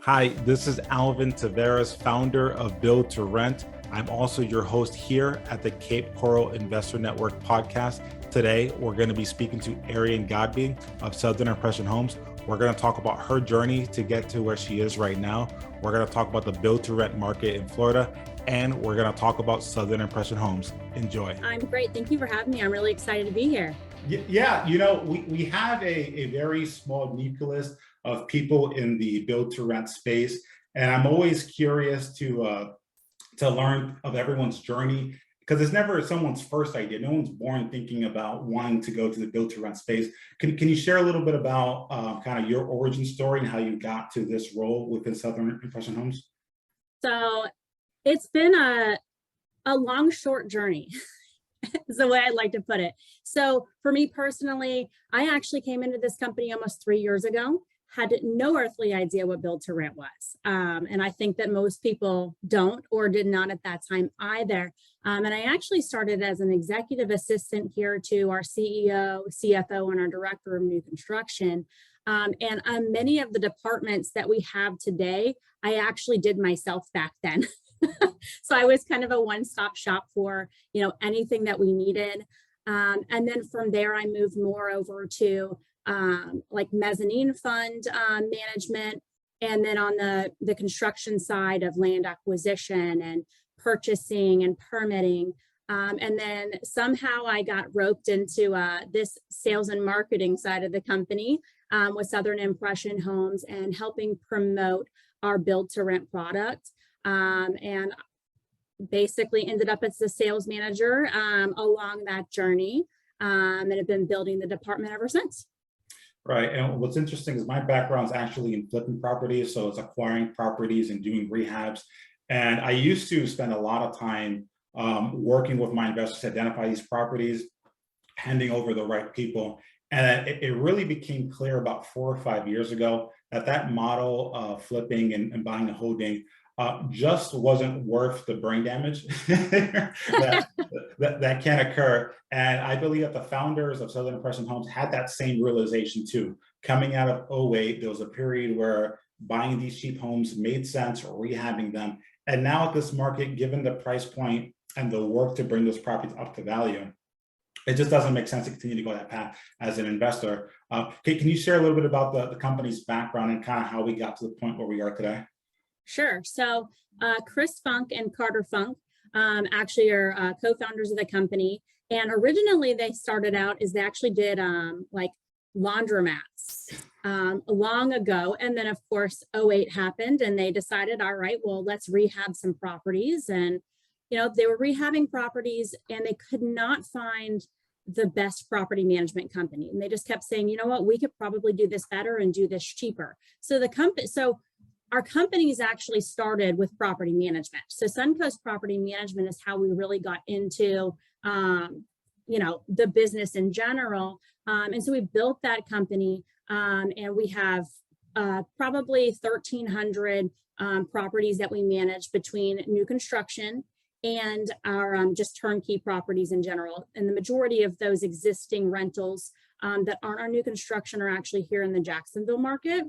Hi, this is Alvin Taveras, founder of Build to Rent. I'm also your host here at the Cape Coral Investor Network podcast. Today, we're going to be speaking to Arian Godby of Southern Impression Homes. We're going to talk about her journey to get to where she is right now. We're going to talk about the Build to Rent market in Florida, and we're going to talk about Southern Impression Homes. Enjoy. I'm great. Thank you for having me. I'm really excited to be here. Yeah, we have a very small nucleus of people in the build to rent space, and I'm always curious to learn of everyone's journey because it's never someone's first idea. No one's born thinking about wanting to go to the build to rent space. Can you share a little bit about kind of your origin story and how you got to this role within Southern Impression Homes? So it's been a long, short journey. Is the way I'd like to put it. So for me personally, I actually came into this company almost 3 years ago, had no earthly idea what build to rent was. And I think that most people don't or did not at that time either. And I actually started as an executive assistant here to our CEO, CFO, and our director of new construction. And many of the departments that we have today, I actually did myself back then. So I was kind of a one-stop shop for, anything that we needed. And then from there, I moved more over to like mezzanine fund management. And then on the construction side of land acquisition and purchasing and permitting. And then somehow I got roped into this sales and marketing side of the company with Southern Impression Homes and helping promote our build to rent product. And basically ended up as the sales manager along that journey and have been building the department ever since. Right. And what's interesting is my background is actually in flipping properties. So it's acquiring properties and doing rehabs. And I used to spend a lot of time working with my investors to identify these properties, handing over the right people. And it really became clear about 4 or 5 years ago that model of flipping and buying and holding just wasn't worth the brain damage that can occur. And I believe that the founders of Southern Impression Homes had that same realization too. Coming out of '08, there was a period where buying these cheap homes made sense, or rehabbing them. And now at this market, given the price point and the work to bring those properties up to value, it just doesn't make sense to continue to go that path as an investor. Can you share a little bit about the company's background and kind of how we got to the point where we are today? Sure. So Chris Funk and Carter Funk actually are co-founders of the company. And originally they started out as they actually did like laundromats long ago. And then of course, '08 happened and they decided, all right, well, let's rehab some properties. And, they were rehabbing properties and they could not find the best property management company. And they just kept saying, you know what, we could probably do this better and do this cheaper. So our companies actually started with property management. So Suncoast Property Management is how we really got into, the business in general. And so we built that company and we have probably 1,300 properties that we manage between new construction and our just turnkey properties in general. And the majority of those existing rentals that aren't our new construction are actually here in the Jacksonville market.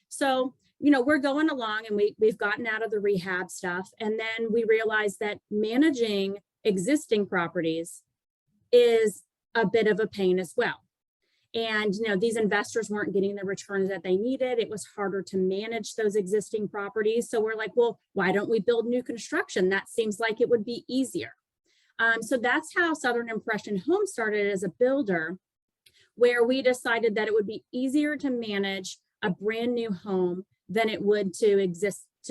So we're going along and we've gotten out of the rehab stuff. And then we realized that managing existing properties is a bit of a pain as well. And, these investors weren't getting the returns that they needed. It was harder to manage those existing properties. So we're like, well, why don't we build new construction? That seems like it would be easier. So that's how Southern Impression Homes started as a builder, where we decided that it would be easier to manage a brand new home than it would to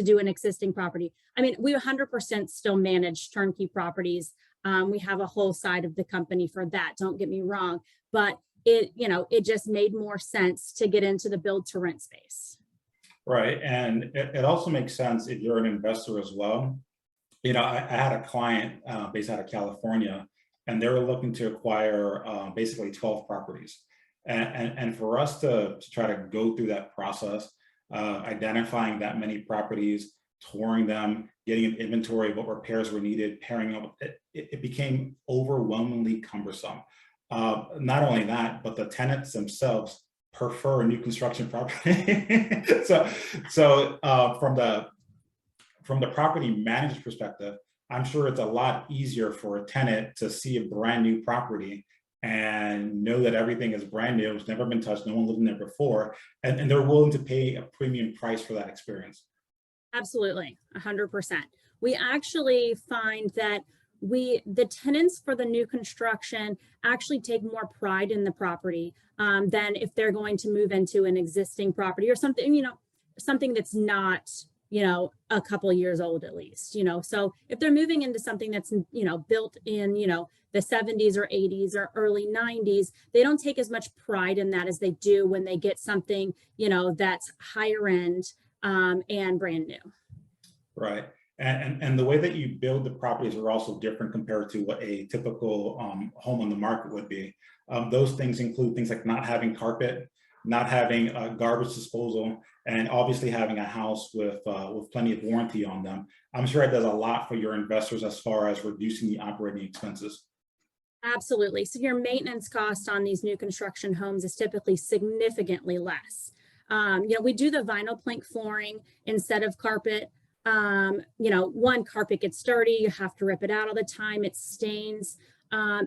do an existing property. I mean, we 100% still manage turnkey properties. We have a whole side of the company for that, don't get me wrong, but it just made more sense to get into the build to rent space. Right. And it also makes sense if you're an investor as well. I had a client based out of California, and they were looking to acquire basically 12 properties. And for us to try to go through that process, identifying that many properties, touring them, getting an inventory of what repairs were needed, pairing up, it became overwhelmingly cumbersome. Not only that, but the tenants themselves prefer new construction property. So from the property manager's perspective, I'm sure it's a lot easier for a tenant to see a brand new property and know that everything is brand new, it's never been touched, no one lived in there before, and they're willing to pay a premium price for that experience. Absolutely, 100%. We actually find that the tenants for the new construction actually take more pride in the property than if they're going to move into an existing property or something, something that's not, a couple of years old at least, So if they're moving into something that's, built in, the 70s or 80s or early 90s, they don't take as much pride in that as they do when they get something, that's higher end and brand new. Right. And the way that you build the properties are also different compared to what a typical home on the market would be. Those things include things like not having carpet, not having garbage disposal, and obviously having a house with plenty of warranty on them. I'm sure it does a lot for your investors as far as reducing the operating expenses. Absolutely. So your maintenance cost on these new construction homes is typically significantly less. We do the vinyl plank flooring instead of carpet. One, carpet gets dirty, you have to rip it out all the time, it stains. I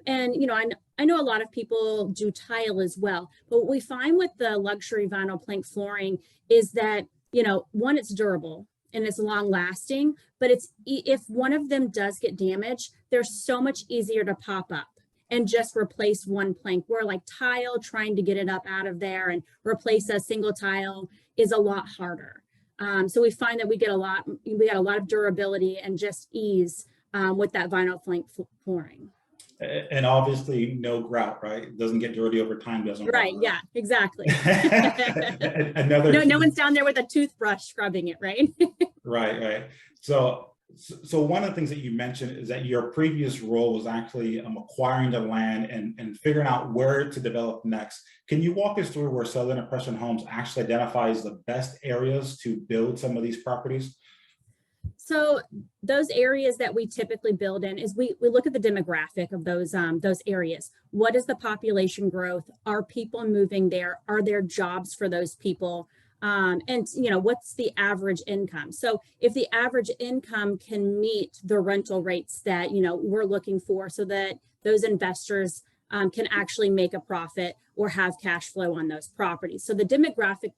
know a lot of people do tile as well, but what we find with the luxury vinyl plank flooring is that, one, it's durable and it's long lasting, but if one of them does get damaged, they're so much easier to pop up and just replace one plank. Where like tile, trying to get it up out of there and replace a single tile is a lot harder. So we find that we got a lot of durability and just ease with that vinyl plank flooring. And obviously no grout, right? It doesn't get dirty over time, doesn't Right, yeah, exactly. Another no one's down there with a toothbrush scrubbing it, right? Right. So one of the things that you mentioned is that your previous role was actually acquiring the land and figuring out where to develop next. Can you walk us through where Southern Impression Homes actually identifies the best areas to build some of these properties? So those areas that we typically build in is we look at the demographic of those areas. What is the population growth? Are people moving there? Are there jobs for those people? And what's the average income? So if the average income can meet the rental rates that we're looking for, so that those investors can actually make a profit or have cash flow on those properties. So the demographic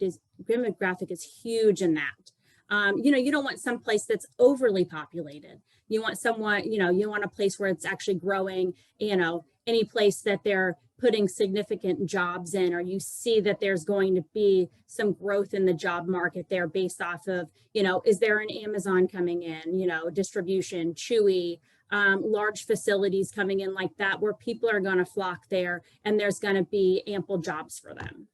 is huge in that. You don't want some place that's overly populated. You want you want a place where it's actually growing, any place that they're putting significant jobs in, or you see that there's going to be some growth in the job market there based off of, is there an Amazon coming in, distribution, Chewy, large facilities coming in like that, where people are going to flock there and there's going to be ample jobs for them.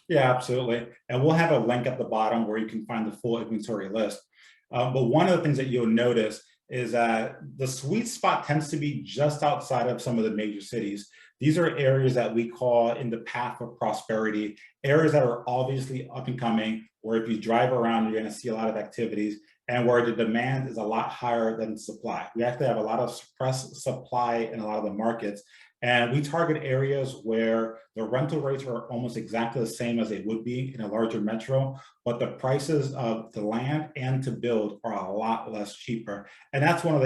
Yeah, absolutely. And we'll have a link at the bottom where you can find the full inventory list. But one of the things that you'll notice is that the sweet spot tends to be just outside of some of the major cities. These are areas that we call in the path of prosperity, areas that are obviously up and coming, where if you drive around, you're going to see a lot of activities, and where the demand is a lot higher than supply. We actually have a lot of suppressed supply in a lot of the markets. And we target areas where the rental rates are almost exactly the same as they would be in a larger metro, but the prices of the land and to build are a lot less cheaper. And that's one of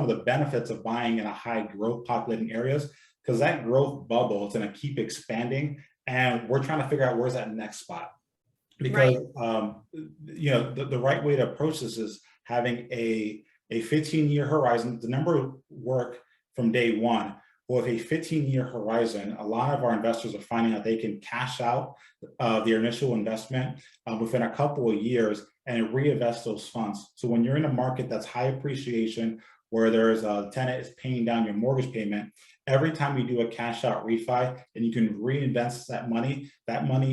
the benefits of buying in a high growth populating areas, because that growth bubble is going to keep expanding, and we're trying to figure out where's that next spot. Because right. The right way to approach this is having a 15-year horizon. The number work from day one. With a 15-year horizon, a lot of our investors are finding out they can cash out their initial investment within a couple of years and reinvest those funds. So when you're in a market that's high appreciation, where there's a tenant is paying down your mortgage payment, every time you do a cash out refi and you can reinvest that money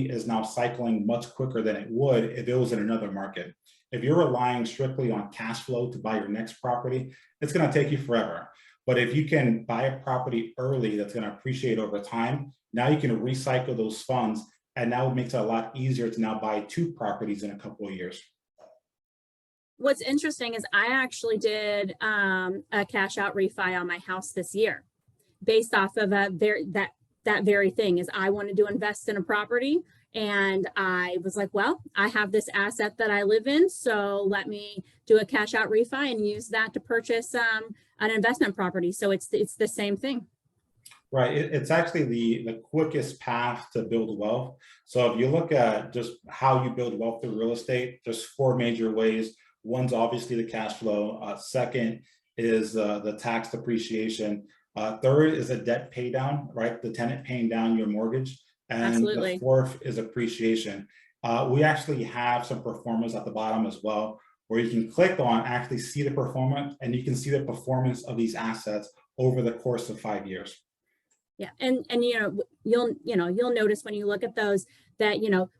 is now cycling much quicker than it would if it was in another market. If you're relying strictly on cash flow to buy your next property, it's going to take you forever. But if you can buy a property early that's going to appreciate over time, now you can recycle those funds, and now it makes it a lot easier to now buy 2 properties in a couple of years. What's interesting is I actually did a cash out refi on my house this year, based off of that very thing. Is I wanted to invest in a property, And I was like, well, I have this asset that I live in, so let me do a cash out refi and use that to purchase an investment property. So it's the same thing. Right, it's actually the quickest path to build wealth. So if you look at just how you build wealth through real estate, there's four major ways. One's obviously the cash flow. Second is the tax depreciation. Third is a debt pay down, right? The tenant paying down your mortgage. And the Absolutely. fourth is appreciation. We actually have some performance at the bottom as well, where you can click on actually see the performance, and you can see the performance of these assets over the course of 5 years. Yeah, and you'll notice when you look at those that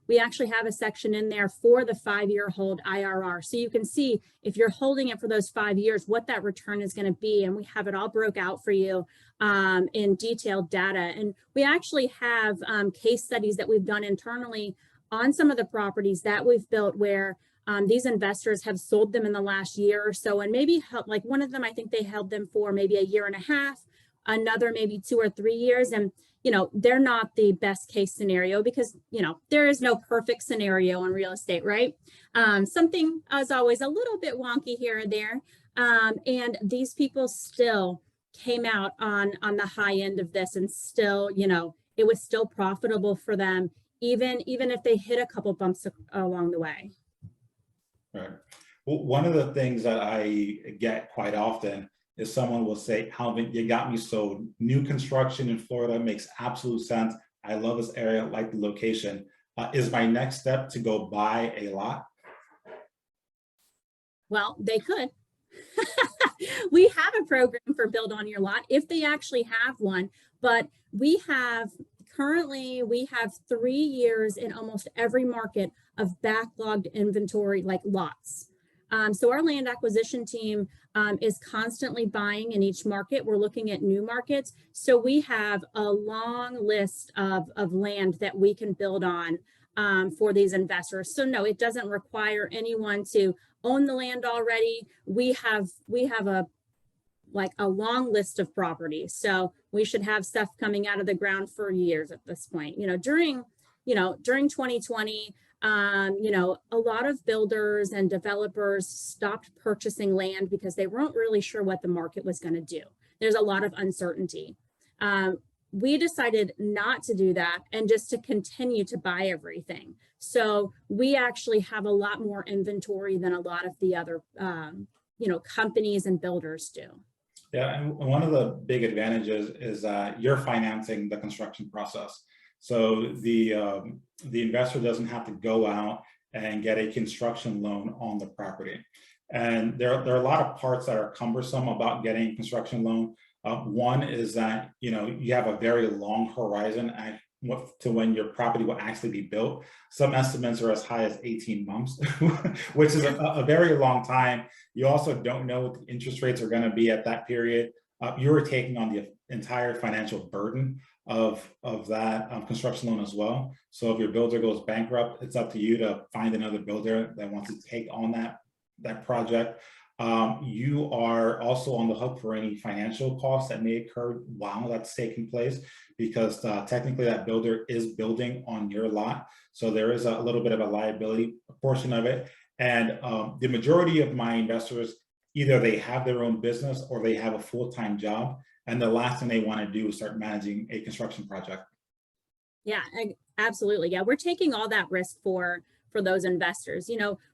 we actually have a section in there for the 5-year hold IRR, so you can see if you're holding it for those 5 years what that return is going to be, and we have it all broke out for you in detailed data. And we actually have case studies that we've done internally on some of the properties that we've built where these investors have sold them in the last year or so, and maybe like one of them, I think they held them for maybe a year and a half, another maybe 2 or 3 years. And they're not the best case scenario because there is no perfect scenario in real estate, right? Something is always a little bit wonky here or there, and these people still came out on the high end of this, and still it was still profitable for them, even if they hit a couple bumps along the way. Right. Well, one of the things that I get quite often is someone will say, Alvin, you got me sold. New construction in Florida makes absolute sense. I love this area, I like the location. Is my next step to go buy a lot? Well, they could. We have a program for Build on Your Lot if they actually have one, but currently we have 3 years in almost every market of backlogged inventory, like lots. So our land acquisition team is constantly buying in each market. We're looking at new markets. So we have a long list of land that we can build on for these investors. So no, it doesn't require anyone to own the land already. We have a long list of properties. So we should have stuff coming out of the ground for years at this point. During 2020, a lot of builders and developers stopped purchasing land because they weren't really sure what the market was going to do. There's a lot of uncertainty. We decided not to do that and just to continue to buy everything. So we actually have a lot more inventory than a lot of the other, companies and builders do. Yeah, and one of the big advantages is that you're financing the construction process. So the investor doesn't have to go out and get a construction loan on the property. And there are a lot of parts that are cumbersome about getting a construction loan. One is that you have a very long horizon to when your property will actually be built. Some estimates are as high as 18 months, which is a very long time. You also don't know what the interest rates are going to be at that period. You're taking on the entire financial burden of that construction loan as well. So if your builder goes bankrupt, it's up to you to find another builder that wants to take on that project. You are also on the hook for any financial costs that may occur while that's taking place, because technically that builder is building on your lot. So there is a little bit of a liability portion of it. And the majority of my investors, either they have their own business or they have a full-time job. And the last thing they want to do is start managing a construction project. Yeah, absolutely. Yeah, we're taking all that risk for those investors.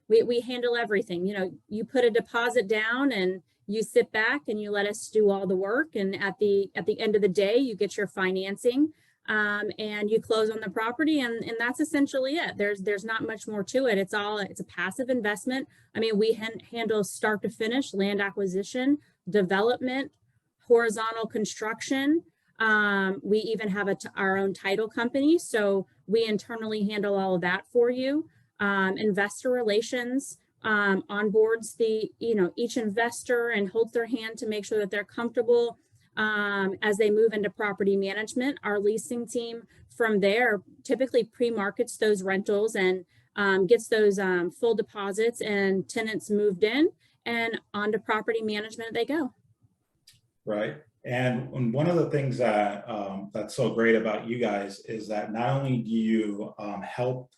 We handle everything. You put a deposit down and you sit back and you let us do all the work. And at the end of the day, you get your financing and you close on the property, and that's essentially it. There's not much more to it. It's a passive investment. I mean, we handle start to finish, land acquisition, development, horizontal construction. We even have our own title company, so we internally handle all of that for you. Investor relations onboards each investor and holds their hand to make sure that they're comfortable as they move into property management. Our leasing team from there typically pre-markets those rentals and gets those full deposits and tenants moved in, and onto property management they go. Right. And one of the things that that's so great about you guys is that not only do you help,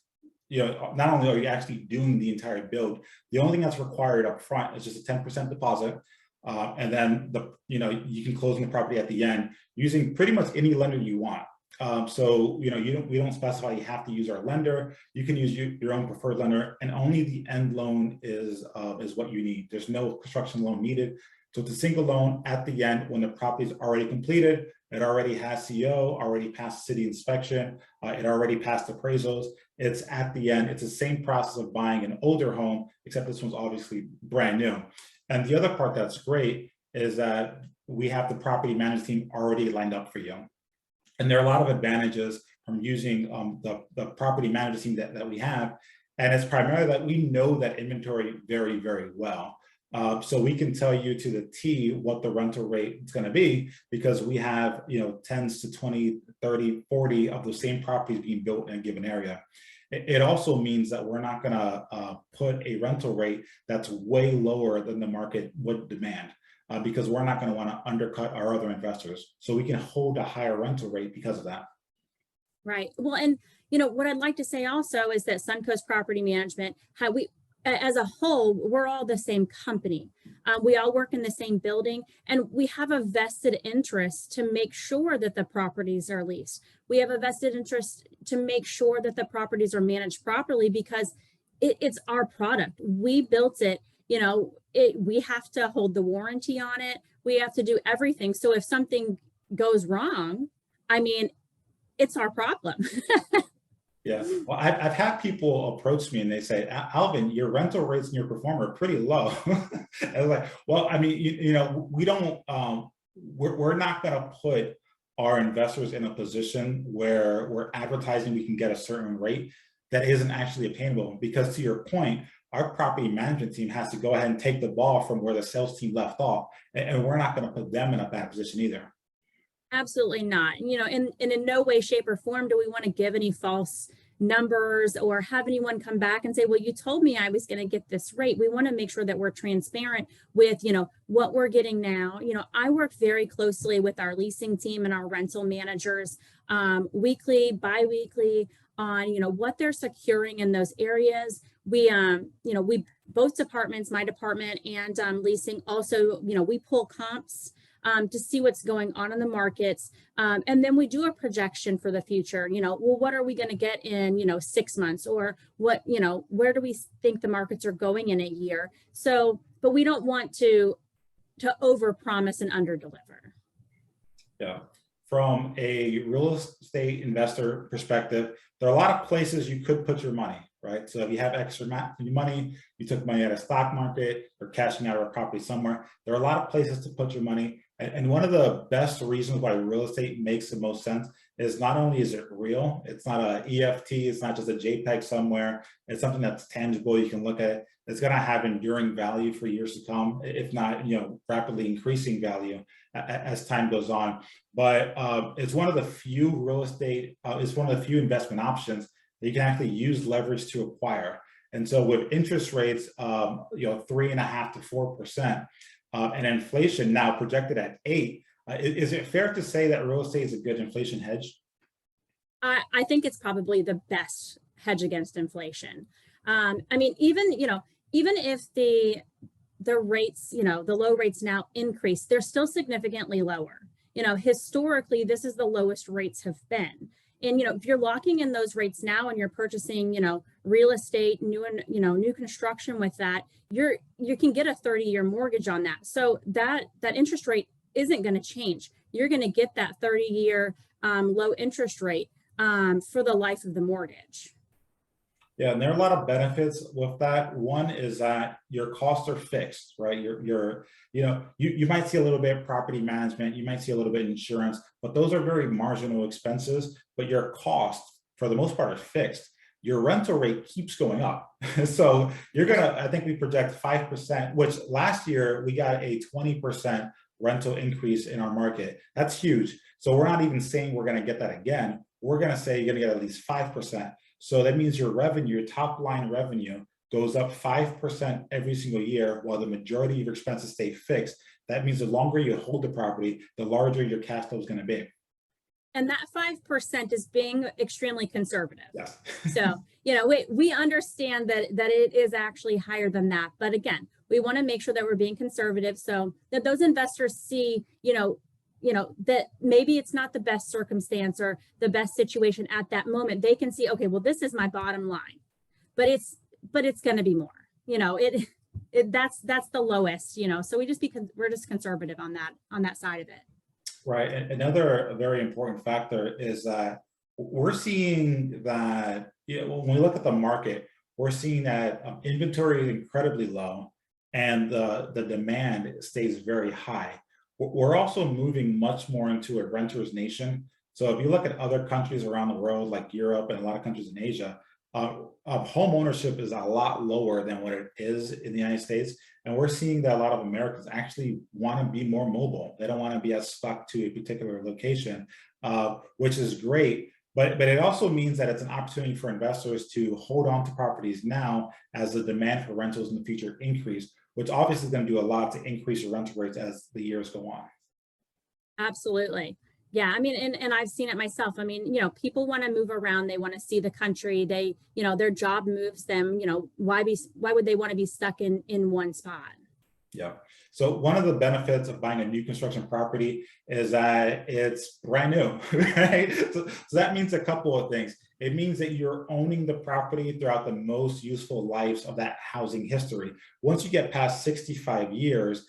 not only are you actually doing the entire build, the only thing that's required up front is just a 10% deposit. And then you can close on the property at the end using pretty much any lender you want. So we don't specify you have to use our lender. You can use your own preferred lender, and only the end loan is what you need. There's no construction loan needed. So it's a single loan at the end when the property is already completed. It already has CO, already passed city inspection. It already passed appraisals. It's at the end. It's the same process of buying an older home, except this one's obviously brand new. And the other part that's great is that we have the property management team already lined up for you. And there are a lot of advantages from using the property management team that we have. And it's primarily that we know that inventory very, very well. So we can tell you to the T what the rental rate is going to be, because we have 10s to 20, 30, 40 of the same properties being built in a given area. It also means that we're not going to put a rental rate that's way lower than the market would demand, because we're not going to want to undercut our other investors. So we can hold a higher rental rate because of that. Right. Well, and what I'd like to say also is that Suncoast Property Management, as a whole, we're all the same company. We all work in the same building, and we have a vested interest to make sure that the properties are leased. We have a vested interest to make sure that the properties are managed properly, because it's our product. We built it, we have to hold the warranty on it. We have to do everything. So if something goes wrong, it's our problem. Yeah, well, I've had people approach me and they say, Alvin, your rental rates and your performer are pretty low. I was like, well, we don't, we're not going to put our investors in a position where we're advertising we can get a certain rate that isn't actually obtainable. Because to your point, our property management team has to go ahead and take the ball from where the sales team left off, and we're not going to put them in a bad position either. Absolutely not. And in no way, shape, or form do we want to give any false numbers or have anyone come back and say, well, you told me I was going to get this rate. We want to make sure that we're transparent with, what we're getting now. I work very closely with our leasing team and our rental managers weekly, bi-weekly on, what they're securing in those areas. We both departments, my department and leasing also, we pull comps to see what's going on in the markets. And then we do a projection for the future. Well, what are we going to get in, 6 months, or what, where do we think the markets are going in a year? So, but we don't want to overpromise and underdeliver. Yeah. From a real estate investor perspective, there are a lot of places you could put your money, right? So if you have extra money, you took money out of stock market or cashing out of a property somewhere, there are a lot of places to put your money. And one of the best reasons why real estate makes the most sense is not only is it real, it's not a EFT, it's not just a JPEG somewhere, it's something that's tangible, you can look at. It's going to have enduring value for years to come, if not, rapidly increasing value as time goes on. But it's one of the few it's one of the few investment options that you can actually use leverage to acquire. And so with interest rates, 3.5% to 4%, and inflation now projected at 8%, is it fair to say that real estate is a good inflation hedge? I think it's probably the best hedge against inflation. Even if the rates, the low rates now increase, they're still significantly lower. Historically, this is the lowest rates have been. And, if you're locking in those rates now and you're purchasing, real estate, new construction with that, you can get a 30-year mortgage on that. So that interest rate isn't going to change. You're going to get that 30-year low interest rate for the life of the mortgage. Yeah, and there are a lot of benefits with that. One is that your costs are fixed, right? You might see a little bit of property management, you might see a little bit of insurance, but those are very marginal expenses. But your costs, for the most part, are fixed. Your rental rate keeps going up. So I think we project 5%, which last year we got a 20% rental increase in our market. That's huge. So we're not even saying we're going to get that again. We're going to say you're going to get at least 5%. So that means your revenue, your top line revenue, goes up 5% every single year, while the majority of your expenses stay fixed, that means the longer you hold the property, the larger your cash flow is going to be. And that 5% is being extremely conservative. Yes. So, we understand that it is actually higher than that. But again, we want to make sure that we're being conservative so that those investors see, that maybe it's not the best circumstance or the best situation at that moment. They can see, okay, well, this is my bottom line, but it's going to be more, that's the lowest, so we're just conservative on that side of it. Right. And another very important factor is that we're seeing that, when we look at the market, we're seeing that inventory is incredibly low and the demand stays very high. We're also moving much more into a renter's nation. So if you look at other countries around the world, like Europe and a lot of countries in Asia, home ownership is a lot lower than what it is in the United States. And we're seeing that a lot of Americans actually want to be more mobile. They don't want to be as stuck to a particular location, which is great. But it also means that it's an opportunity for investors to hold on to properties now as the demand for rentals in the future increase, which obviously is going to do a lot to increase your rental rates as the years go on. Absolutely. Yeah, I mean, and I've seen it myself. I mean, people want to move around. They want to see the country. They, their job moves them. Why would they want to be stuck in one spot? Yeah. So one of the benefits of buying a new construction property is that it's brand new, right? So that means a couple of things. It means that you're owning the property throughout the most useful lives of that housing history. Once you get past 65 years,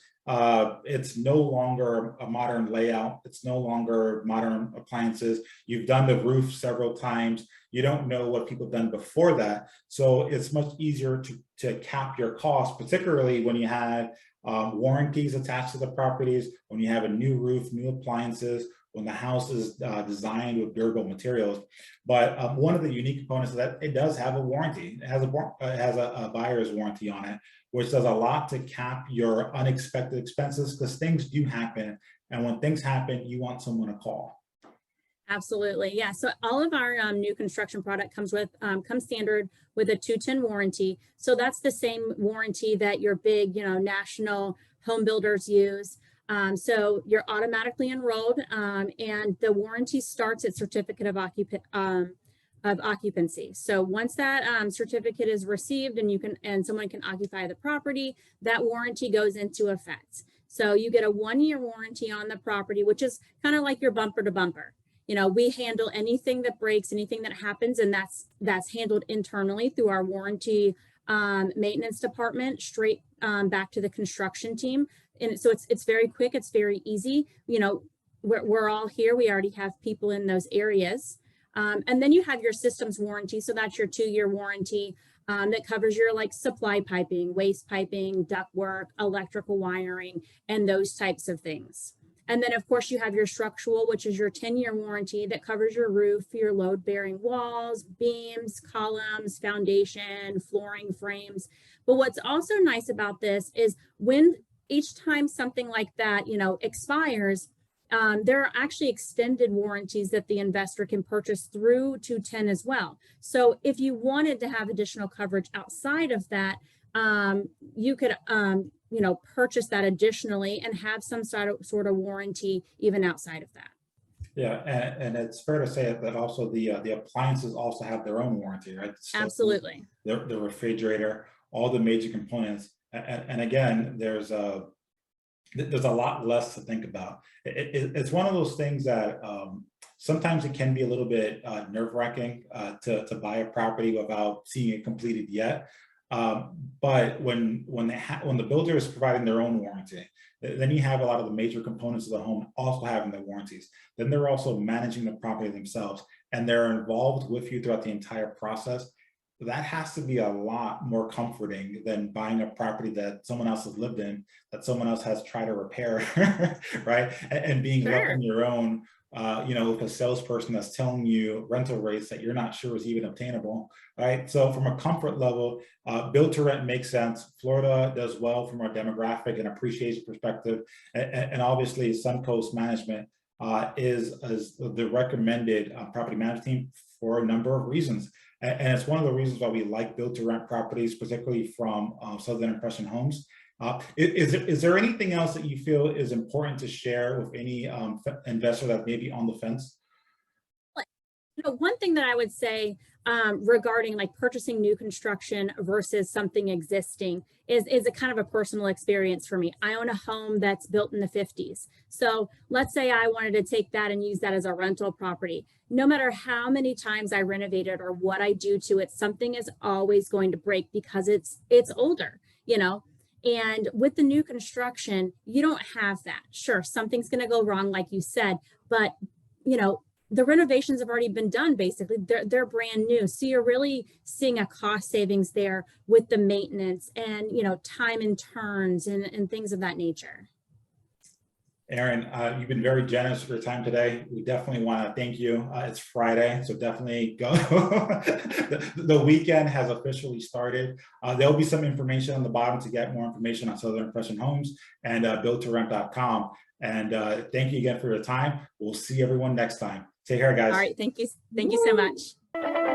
it's no longer a modern layout. It's no longer modern appliances. You've done the roof several times. You don't know what people have done before that. So it's much easier to cap your costs, particularly when you have warranties attached to the properties, when you have a new roof, new appliances, when the house is designed with durable materials. But one of the unique components is that it does have a warranty. It has a buyer's warranty on it, which does a lot to cap your unexpected expenses, because things do happen. And when things happen, you want someone to call. Absolutely. Yeah. So all of our new construction product comes standard with a 2-10 warranty. So that's the same warranty that your big, national home builders use. So you're automatically enrolled, and the warranty starts at certificate of occupancy. So once that certificate is received and someone can occupy the property, that warranty goes into effect. So you get a 1-year warranty on the property, which is kind of like your bumper to bumper. We handle anything that breaks, anything that happens, and that's handled internally through our warranty maintenance department, straight back to the construction team. And so it's very quick, it's very easy. We're all here. We already have people in those areas. And then you have your systems warranty. So that's your 2-year warranty that covers your supply piping, waste piping, ductwork, electrical wiring, and those types of things. And then, of course, you have your structural, which is your 10-year warranty that covers your roof, your load-bearing walls, beams, columns, foundation, flooring, frames. But what's also nice about this is when each time something like that, expires, there are actually extended warranties that the investor can purchase through 2-10 as well. So if you wanted to have additional coverage outside of that, you could purchase that additionally and have some sort of warranty even outside of that. Yeah, and it's fair to say that also the appliances also have their own warranty, right? Absolutely. The refrigerator, all the major components, and again, there's a lot less to think about. It's one of those things that sometimes it can be a little bit nerve-wracking to buy a property without seeing it completed yet. But when the builder is providing their own warranty, then you have a lot of the major components of the home also having their warranties. Then they're also managing the property themselves, and they're involved with you throughout the entire process. That has to be a lot more comforting than buying a property that someone else has lived in, that someone else has tried to repair, right? And being left on your own, with a salesperson that's telling you rental rates that you're not sure is even obtainable, right? So from a comfort level, build to rent makes sense. Florida does well from a demographic and appreciation perspective. And obviously Suncoast Management is the recommended property management team for a number of reasons. And it's one of the reasons why we like build to rent properties, particularly from Southern Impression Homes. Is there anything else that you feel is important to share with any investor that may be on the fence? One thing that I would say regarding like purchasing new construction versus something existing is a kind of a personal experience for me. I own a home that's built in the 50s. So let's say I wanted to take that and use that as a rental property. No matter how many times I renovate it or what I do to it, something is always going to break because it's older, you know. And with the new construction, you don't have that. Sure, something's going to go wrong, like you said, but you know, the renovations have already been done. Basically, they're brand new, so you're really seeing a cost savings there with the maintenance and, you know, time and turns and things of that nature. Erin, you've been very generous with your time today. We definitely want to thank you. It's Friday, so definitely go. The weekend has officially started. There'll be some information on the bottom to get more information on Southern Impression Homes and buildtorent.com. And thank you again for your time. We'll see everyone next time. Take care, guys. All right, thank you so much.